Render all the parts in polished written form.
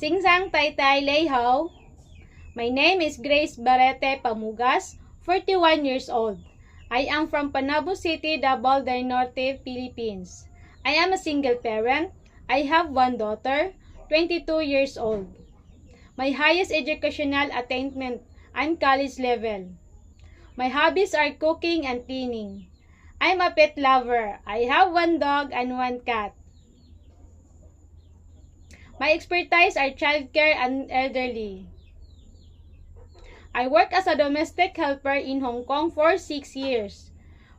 Singsang Taytay Leyhaw. My name is Grace Barete Pamugas, 41 years old. I am from Panabo City, Davao del Norte, Philippines. I am a single parent. I have one daughter, 22 years old. My highest educational attainment, I'm college level. My hobbies are cooking and cleaning. I'm a pet lover. I have one dog and one cat. My expertise are childcare and elderly. I work as a domestic helper in Hong Kong for 6 years,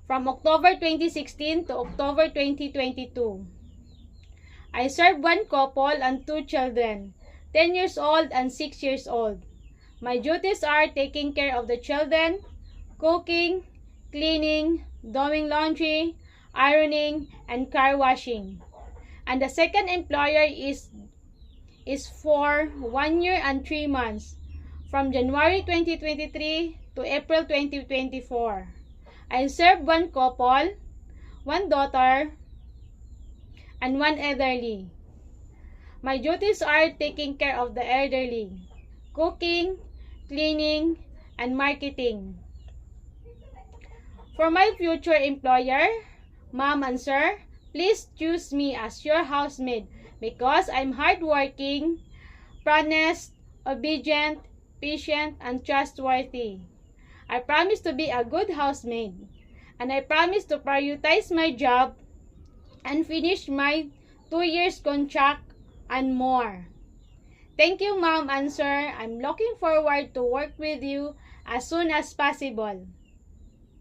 from October 2016 to October 2022. I serve one couple and 2 children, 10 years old and 6 years old. My duties are taking care of the children, cooking, cleaning, doing laundry, ironing, and car washing. And the second employer is for 1 year and 3 months, from January 2023 to April 2024. I serve one couple, one daughter, and one elderly. My duties are taking care of the elderly, cooking, cleaning, and marketing. For my future employer, ma'am and sir, please choose me as your housemaid because I'm hardworking, honest, obedient, patient, and trustworthy. I promise to be a good housemaid, and I promise to prioritize my job and finish my 2 years contract and more. Thank you, ma'am and sir. I'm looking forward to work with you as soon as possible.